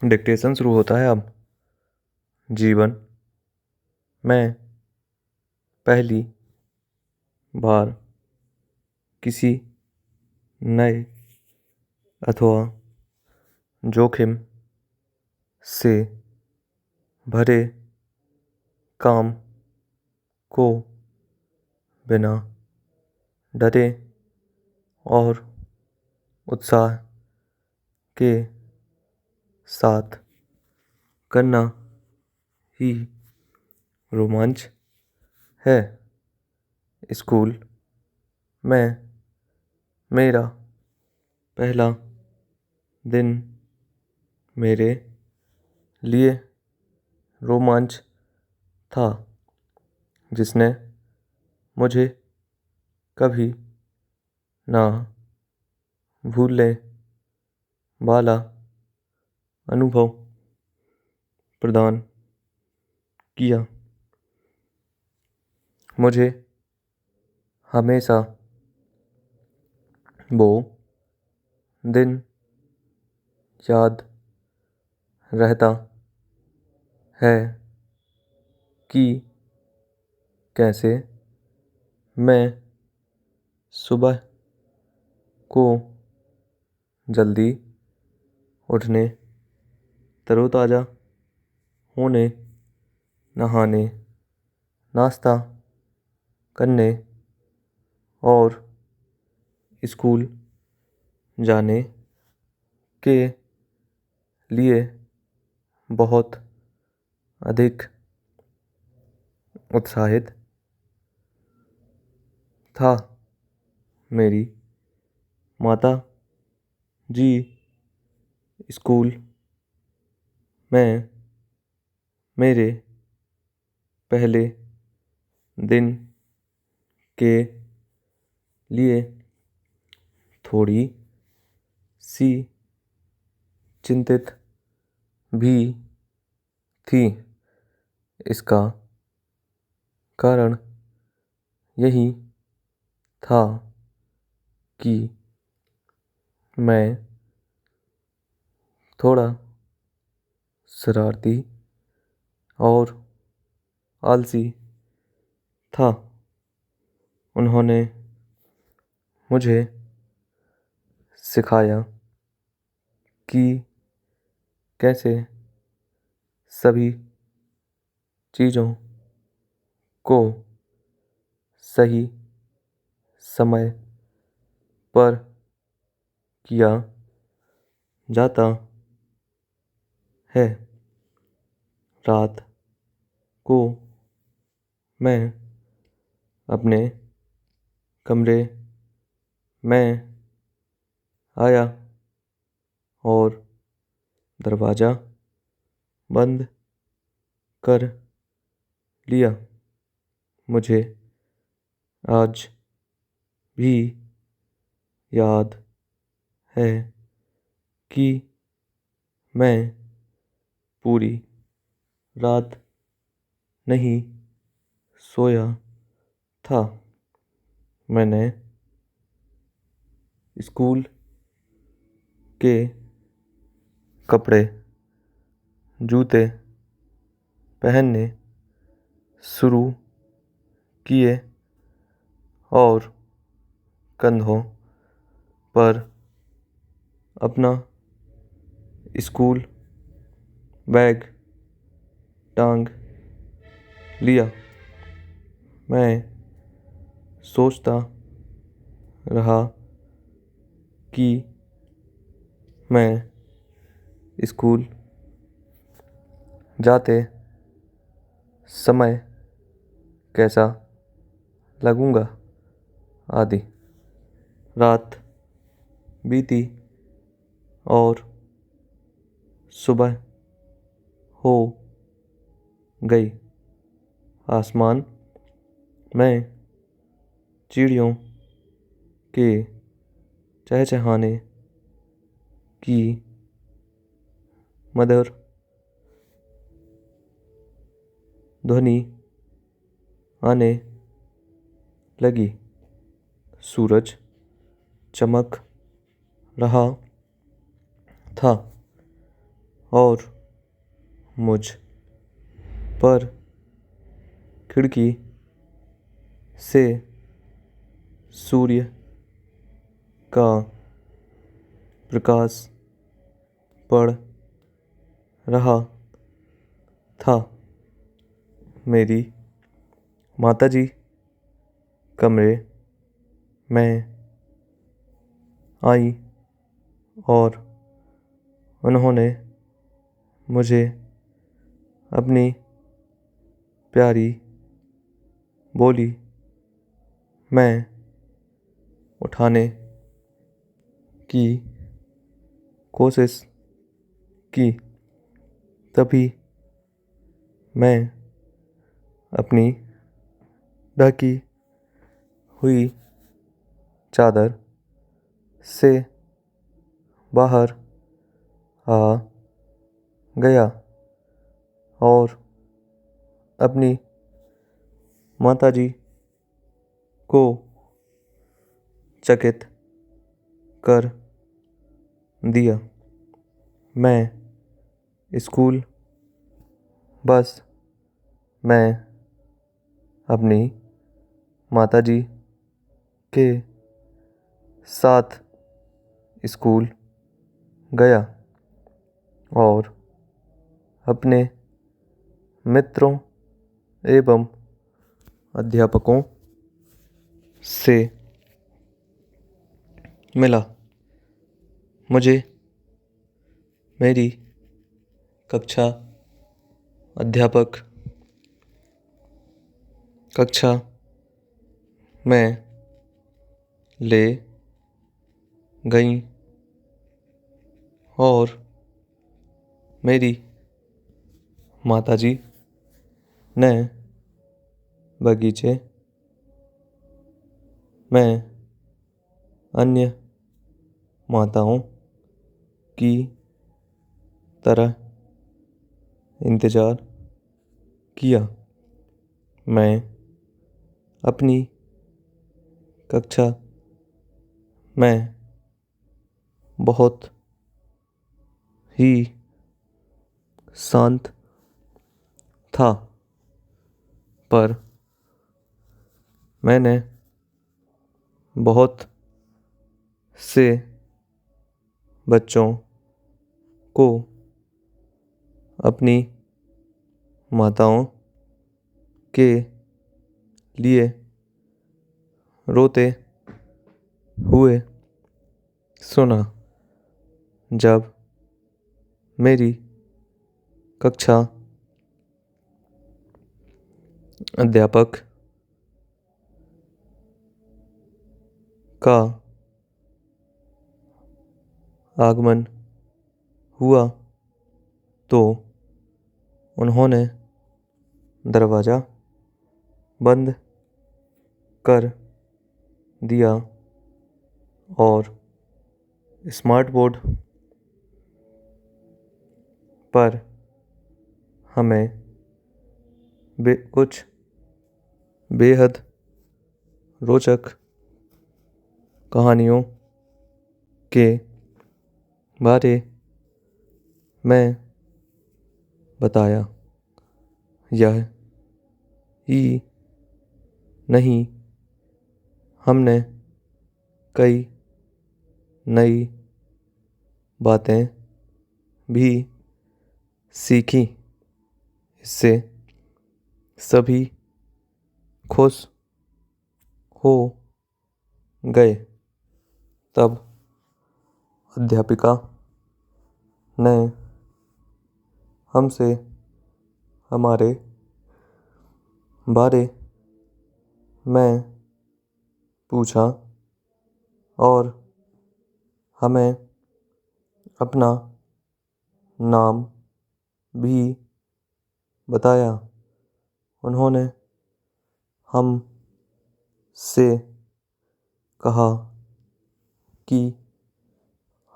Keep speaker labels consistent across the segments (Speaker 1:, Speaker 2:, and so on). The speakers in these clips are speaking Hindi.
Speaker 1: डिक्टेशन शुरू होता है अब। जीवन में पहली बार किसी नए अथवा जोखिम से भरे काम को बिना डरे और उत्साह के साथ करना ही रोमांच है। स्कूल में मेरा पहला दिन मेरे लिए रोमांच था, जिसने मुझे कभी ना भूलने वाला अनुभव प्रदान किया। मुझे हमेशा वो दिन याद रहता है कि कैसे मैं सुबह को जल्दी उठने, तरोताज़ा होने, नहाने, नाश्ता करने और स्कूल जाने के लिए बहुत अधिक उत्साहित था। मेरी माता जी स्कूल में मेरे पहले दिन के लिए थोड़ी सी चिंतित भी थी। इसका कारण यही था कि मैं थोड़ा शरारती और आलसी था। उन्होंने मुझे सिखाया कि कैसे सभी चीज़ों को सही समय पर किया जाता है। रात को मैं अपने कमरे में आया और दरवाज़ा बंद कर लिया। मुझे आज भी याद है कि मैं पूरी रात नहीं सोया था। मैंने स्कूल के कपड़े, जूते पहनने शुरू किए और कंधों पर अपना स्कूल बैग टांग लिया। मैं सोचता रहा कि मैं स्कूल जाते समय कैसा लगूंगा आदि। रात बीती और सुबह हो गई। आसमान में चिड़ियों के चहचहाने की मधुर ध्वनि आने लगी। सूरज चमक रहा था और मुझ पर खिड़की से सूर्य का प्रकाश पड़ रहा था। मेरी माताजी कमरे में आई और उन्होंने मुझे अपनी प्यारी बोली में उठाने की कोशिश की। तभी मैं अपनी ढकी हुई चादर से बाहर आ गया और अपनी माताजी को चकित कर दिया। मैं स्कूल बस में अपनी माताजी के साथ स्कूल गया और अपने मित्रों एवं अध्यापकों से मिला। मुझे मेरी कक्षा अध्यापक कक्षा में ले गई और मेरी माताजी ने बगीचे में अन्य माताओं की तरह इंतज़ार किया। मैं अपनी कक्षा में बहुत ही शांत था, पर मैंने बहुत से बच्चों को अपनी माताओं के लिए रोते हुए सुना। जब मेरी कक्षा अध्यापक का आगमन हुआ तो उन्होंने दरवाज़ा बंद कर दिया और स्मार्ट बोर्ड पर हमें कुछ बेहद रोचक कहानियों के बारे में बताया। यह ही नहीं, हमने कई नई बातें भी सीखी। इससे सभी खुश हो गए। तब अध्यापिका ने हमसे हमारे बारे में पूछा और हमें अपना नाम भी बताया। उन्होंने हम से कहा कि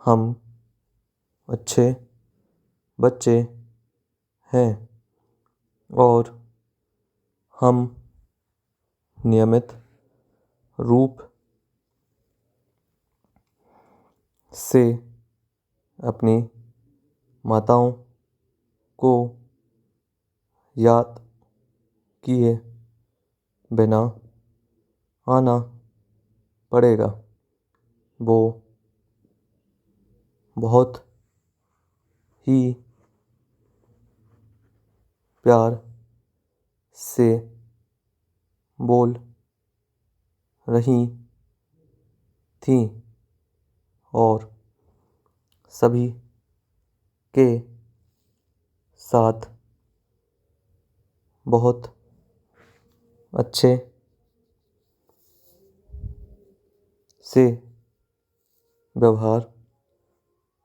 Speaker 1: हम अच्छे बच्चे हैं और हम नियमित रूप से अपनी माताओं को याद किए बिना आना पड़ेगा। वो बहुत ही प्यार से बोल रही थी और सभी के साथ बहुत अच्छे से व्यवहार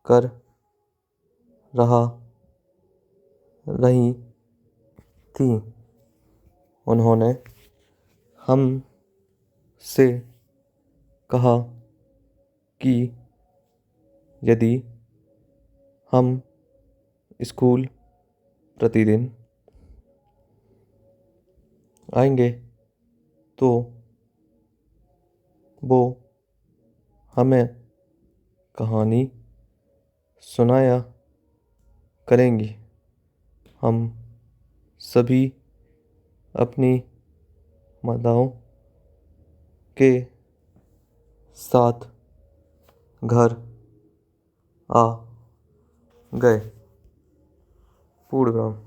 Speaker 1: कर रहा रही थी। उन्होंने हम से कहा कि यदि हम स्कूल प्रतिदिन आएंगे तो वो हमें कहानी सुनाया करेंगी। हम सभी अपनी माताओं के साथ घर आ गए। पूर्ण विराम।